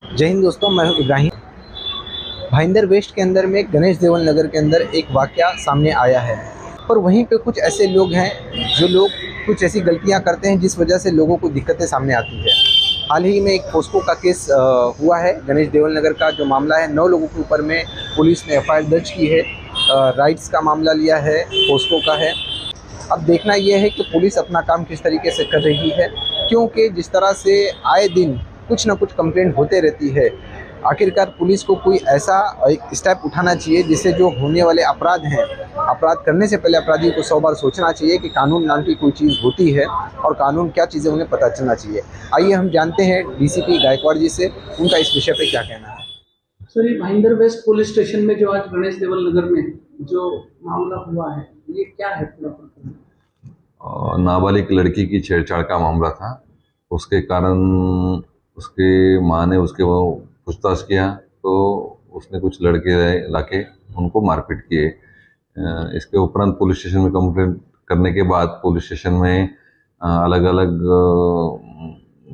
जय हिंद दोस्तों, मैं हूं इब्राहिम। भाईंदर वेस्ट के अंदर में गणेश देवल नगर के अंदर एक वाकया सामने आया है और वहीं पे कुछ ऐसे लोग हैं जो लोग कुछ ऐसी गलतियां करते हैं जिस वजह से लोगों को दिक्कतें सामने आती है। हाल ही में एक पोस्को का केस हुआ है। गणेश देवल नगर का जो मामला है, 9 लोगों के ऊपर में पुलिस ने एफआईआर दर्ज की है। राइट्स का मामला लिया है, पोस्को का है। अब देखना यह है कि पुलिस अपना काम किस तरीके से कर रही है, क्योंकि जिस तरह से आए दिन कुछ ना कुछ कंप्लेंट होते रहती है। आखिरकार पुलिस को कोई ऐसा एक स्टेप उठाना चाहिए जिससे जो होने वाले अपराध हैं, अपराध करने से पहले अपराधी को 100 बार सोचना चाहिए कि कानून नाम की कोई चीज़ होती है और कानून क्या चीज़ें उन्हें पता चलना चाहिए। आइए हम जानते हैं डीसीपी गायकवाड़ जी से, उनका इस विषय पे क्या कहना है। सर, ये भाईंदर वेस्ट पुलिस स्टेशन में जो आज गणेश देवल नगर में जो मामला हुआ है, ये क्या है पूरा प्रकरण? नाबालिग लड़की की छेड़छाड़ का मामला था। उसके कारण उसके माँ ने उसके वो पूछताछ किया तो उसने कुछ लड़के लाके उनको मारपीट किए। इसके उपरांत पुलिस स्टेशन में कंप्लेंट करने के बाद पुलिस स्टेशन में अलग अलग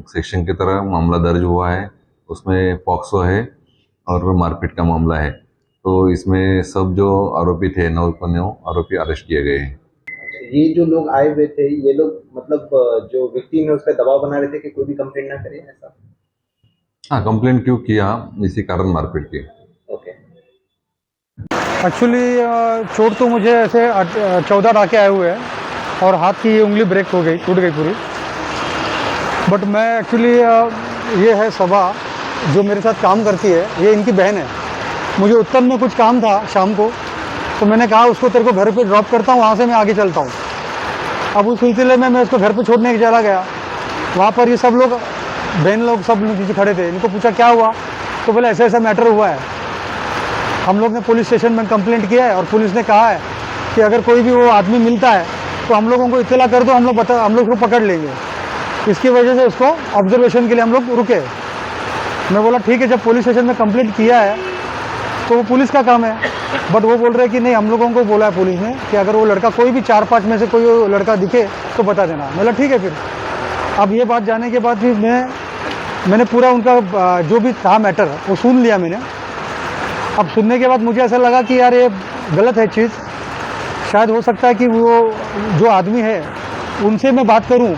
सेक्शन की तरह मामला दर्ज हुआ है। उसमें पॉक्सो है और मारपीट का मामला है। तो इसमें सब जो आरोपी थे 9 आरोपी अरेस्ट किए गए हैं। ये जो लोग आए हुए थे, ये लोग मतलब जो व्यक्ति ने उस पर दबाव बना रहे थे कि कोई भी कंप्लेंट ना करे, ऐसा? हाँ, कंप्लेंट क्यों किया, इसी कारण मारपीट की। ओके। एक्चुअली चोट तो मुझे ऐसे 14 टाके आए हुए हैं और हाथ की उंगली ब्रेक हो गई, टूट गई पूरी। बट मैं एक्चुअली ये है सभा जो मेरे साथ काम करती है, ये इनकी बहन है। मुझे उत्तम में कुछ काम था शाम को, तो मैंने कहा उसको तेरे को घर पे ड्रॉप करता हूँ, वहाँ से मैं आगे चलता हूँ। अब उस सिलसिले में मैं उसको घर पे छोड़ने के चला गया। वहाँ पर ये सब लोग, बहन लोग, सब लोग नीचे खड़े थे। इनको पूछा क्या हुआ, तो बोले ऐसा ऐसा मैटर हुआ है। हम लोग ने पुलिस स्टेशन में कंप्लेंट किया है और पुलिस ने कहा है कि अगर कोई भी वो आदमी मिलता है तो हम लोगों को इत्तला कर दो, हम लोग उसको पकड़ लेंगे। इसकी वजह से उसको ऑब्जर्वेशन के लिए हम लोग रुके। मैं बोला ठीक है, जब पुलिस स्टेशन में कंप्लेंट किया है तो वो पुलिस का काम है। बट वो बोल रहे हैं कि नहीं, हम लोगों को बोला है पुलिस ने कि अगर वो लड़का, कोई भी 4-5 में से कोई वो लड़का दिखे तो बता देना। बोला ठीक है। फिर अब ये बात जाने के बाद फिर मैंने पूरा उनका जो भी था मैटर वो सुन लिया मैंने। अब सुनने के बाद मुझे ऐसा लगा कि यार ये गलत है चीज़। शायद हो सकता है कि वो जो आदमी है उनसे मैं बात करूं,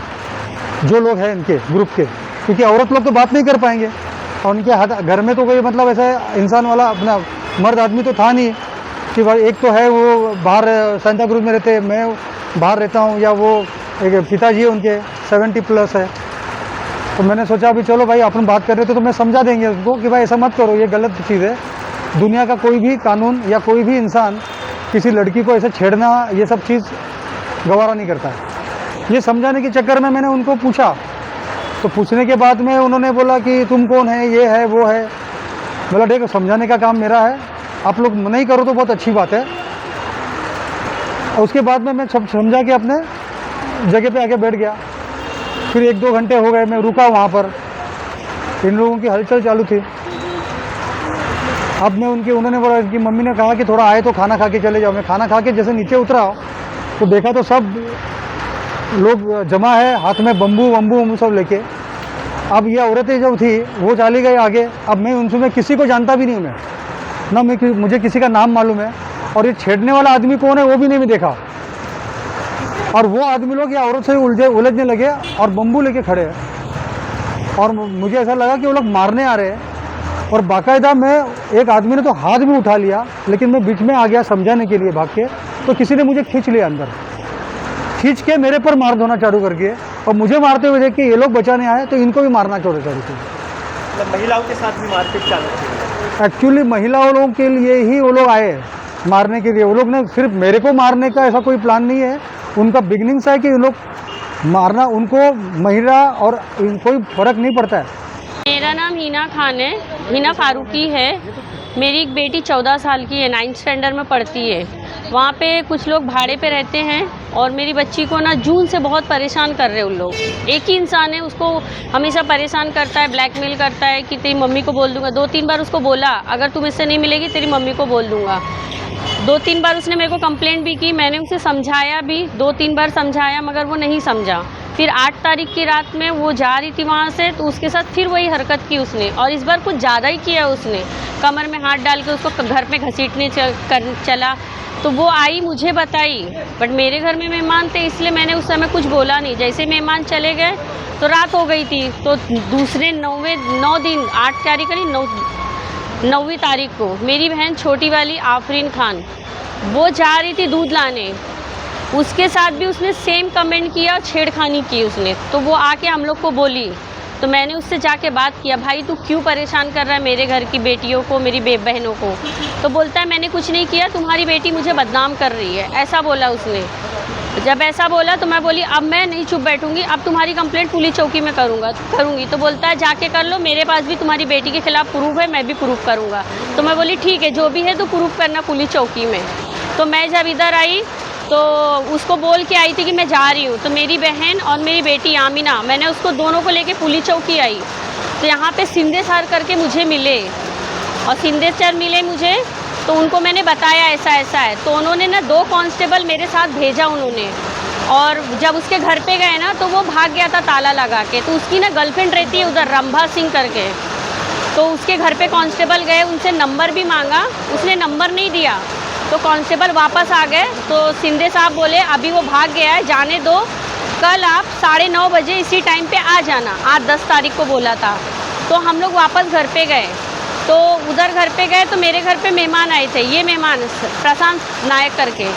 जो लोग हैं इनके ग्रुप के, क्योंकि औरत लोग तो बात नहीं कर पाएंगे और उनके घर में तो कोई मतलब ऐसा इंसान वाला अपना मर्द आदमी तो था नहीं कि भाई, एक तो है वो बाहर सांता क्रूज में रहते, मैं बाहर रहता हूँ, या वो एक पिताजी है उनके 70+ है। तो मैंने सोचा अभी चलो भाई अपन बात कर रहे थे तो मैं समझा देंगे उसको कि भाई ऐसा मत करो, ये गलत चीज़ है। दुनिया का कोई भी कानून या कोई भी इंसान किसी लड़की को ऐसे छेड़ना, ये सब चीज़ गवारा नहीं करता है। ये समझाने के चक्कर में मैंने उनको पूछा, तो पूछने के बाद में उन्होंने बोला कि तुम कौन है, ये है वो है। बोला ठीक है, समझाने का काम मेरा है, आप लोग नहीं करो तो बहुत अच्छी बात है। और उसके बाद में मैं समझा कि अपने जगह पे आके बैठ गया। फिर 1-2 घंटे हो गए, मैं रुका वहाँ पर, इन लोगों की हलचल चालू थी। अब मैं उन्होंने बोला कि मम्मी ने कहा कि थोड़ा आए तो खाना खा के चले जाओ। मैं खाना खा के जैसे नीचे उतरा तो देखा तो सब लोग जमा है, हाथ में बम्बू सब लेके। अब ये औरतें जो थी वो चली गई आगे। अब मैं उनसे, मैं किसी को जानता भी नहीं हूँ, ना मुझे किसी का नाम मालूम है, और ये छेड़ने वाला आदमी कौन है वो भी नहीं देखा। और वो आदमी लोग या औरत से उलझने लगे और बम्बू लेके खड़े हैं। और मुझे ऐसा लगा कि वो लोग मारने आ रहे हैं। और बाकायदा मैं, एक आदमी ने तो हाथ भी उठा लिया, लेकिन मैं बीच में आ गया समझाने के लिए भाग के, तो किसी ने मुझे खींच लिया अंदर, खींच के मेरे पर मार धोना चालू करके। और मुझे मारते हुए देख के ये लोग बचाने आए तो इनको भी मारना चालू किया। मतलब महिलाओं के साथ भी मारपीट चालू थी? एक्चुअली महिलाओं के लिए ही वो लोग आए मारने के लिए। वो लोग ने सिर्फ मेरे को मारने का ऐसा कोई प्लान नहीं है। उनका बिगनिंग से है कि ये लोग मारना, उनको महिला और कोई फर्क नहीं पड़ता है। मेरा नाम हिना खान है, हिना फारूकी है। मेरी एक बेटी 14 साल की है, 9th स्टैंडर्ड में पढ़ती है। वहाँ पे कुछ लोग भाड़े पे रहते हैं और मेरी बच्ची को ना जून से बहुत परेशान कर रहे हैं उन लोग। एक ही इंसान है, उसको हमेशा परेशान करता है, ब्लैकमेल करता है कि तेरी मम्मी को बोल दूंगा। 2-3 बार उसको बोला, अगर तुम इससे नहीं मिलेगी तेरी मम्मी को बोल दूंगा। 2-3 बार उसने मेरे को कंप्लेंट भी की, मैंने उसे समझाया भी, 2-3 बार समझाया, मगर वो नहीं समझा। फिर 8 तारीख की रात में वो जा रही थी वहाँ से, तो उसके साथ फिर वही हरकत की उसने, और इस बार कुछ ज़्यादा ही किया उसने। कमर में हाथ डाल के उसको घर पे घसीटने चला। तो वो आई, मुझे बताई, बट मेरे घर में मेहमान थे इसलिए मैंने उस समय कुछ बोला नहीं। जैसे मेहमान चले गए तो रात हो गई थी, तो दूसरे 8 तारीख नहीं 9वीं तारीख को मेरी बहन छोटी वाली आफरीन खान वो जा रही थी दूध लाने, उसके साथ भी उसने सेम कमेंट किया, छेड़खानी की उसने। तो वो आके हम लोग को बोली, तो मैंने उससे जाके बात किया, भाई तू क्यों परेशान कर रहा है मेरे घर की बेटियों को, मेरी बहनों को। तो बोलता है मैंने कुछ नहीं किया, तुम्हारी बेटी मुझे बदनाम कर रही है, ऐसा बोला उसने। जब ऐसा बोला तो मैं बोली अब मैं नहीं चुप बैठूंगी, अब तुम्हारी कंप्लेंट पुलिस चौकी में करूंगी। तो बोलता है जाके कर लो, मेरे पास भी तुम्हारी बेटी के खिलाफ प्रूफ है, मैं भी प्रूफ करूंगा। तो मैं बोली ठीक है, जो भी है तो प्रूफ करना पुलिस चौकी में। तो मैं जब इधर आई तो उसको बोल के आई थी कि मैं जा रही हूँ, तो मेरी बहन और मेरी बेटी आमिना, मैंने उसको दोनों को लेके पुलिस चौकी आई। तो यहाँ पे सिंधे सर करके मुझे मिले, और सिंधे सर मिले मुझे, तो उनको मैंने बताया ऐसा ऐसा है। तो उन्होंने ना 2 कांस्टेबल मेरे साथ भेजा उन्होंने, और जब उसके घर पे गए ना तो वो भाग गया था ताला लगा के। तो उसकी ना गर्लफ्रेंड रहती है उधर, रंभा सिंह करके, तो उसके घर पे कांस्टेबल गए, उनसे नंबर भी मांगा, उसने नंबर नहीं दिया। तो कांस्टेबल वापस आ गए, तो सिंधे साहब बोले अभी वो भाग गया है, जाने दो, कल आप 9:30 बजे इसी टाइम पे आ जाना। आज 10 तारीख को बोला था। तो हम लोग वापस घर पे गए, तो उधर घर पे गए तो मेरे घर पे मेहमान आए थे, ये मेहमान प्रशांत नायक करके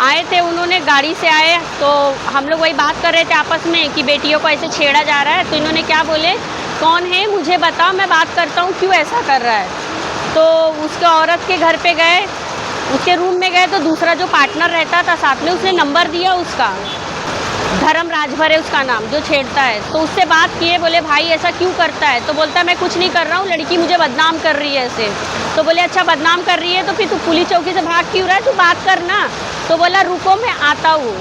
आए थे, उन्होंने गाड़ी से आए। तो हम लोग वही बात कर रहे थे आपस में कि बेटियों को ऐसे छेड़ा जा रहा है। तो इन्होंने क्या बोले, कौन है मुझे बताओ, मैं बात करता हूँ, क्यों ऐसा कर रहा है। तो उसके औरत के घर पे गए, उसके रूम में गए, तो दूसरा जो पार्टनर रहता था साथ में, उसने नंबर दिया उसका, धर्म राजभर है उसका नाम, जो छेड़ता है। तो उससे बात किए, बोले भाई ऐसा क्यों करता है। तो बोलता है मैं कुछ नहीं कर रहा हूँ, लड़की मुझे बदनाम कर रही है ऐसे। तो बोले अच्छा बदनाम कर रही है तो फिर तू पुलिस चौकी से भाग क्यों रहा है, तू बात करना। तो बोला रुको मैं आता हूँ।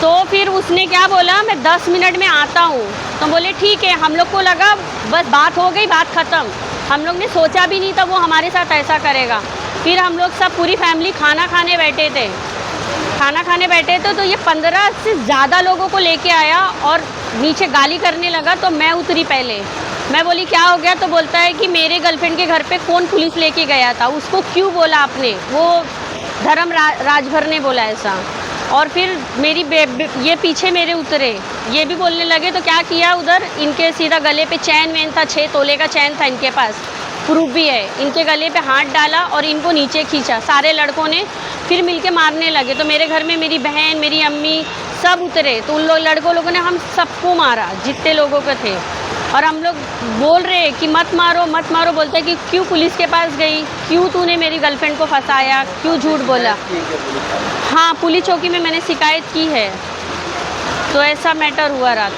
तो फिर उसने क्या बोला, मैं 10 मिनट में आता हूँ। तो बोले ठीक है। हम लोग को लगा बस बात हो गई, बात ख़त्म। हम लोग ने सोचा भी नहीं था वो हमारे साथ ऐसा करेगा। फिर हम लोग सब पूरी फैमिली खाना खाने बैठे थे, तो ये 15 से ज़्यादा लोगों को लेके आया और नीचे गाली करने लगा। तो मैं उतरी पहले, मैं बोली क्या हो गया। तो बोलता है कि मेरे गर्लफ्रेंड के घर पे कौन पुलिस लेके गया था, उसको क्यों बोला आपने, वो धर्म राजभर ने बोला ऐसा। और फिर मेरी ये पीछे मेरे उतरे, ये भी बोलने लगे। तो क्या किया, उधर इनके सीधा गले पे चैन वैन था, 6 तोले का चैन था इनके पास, प्रूफ भी है। इनके गले पे हाथ डाला और इनको नीचे खींचा सारे लड़कों ने, फिर मिलके मारने लगे। तो मेरे घर में मेरी बहन, मेरी अम्मी सब उतरे, तो उन लोगों ने हम सबको मारा जितने लोगों के थे। और हम लोग बोल रहे हैं कि मत मारो मत मारो, बोलते हैं कि क्यों पुलिस के पास गई, क्यों तूने मेरी गर्लफ्रेंड को फंसाया, क्यों झूठ बोला। हाँ पुलिस चौकी में मैंने शिकायत की है। तो ऐसा मैटर हुआ रात।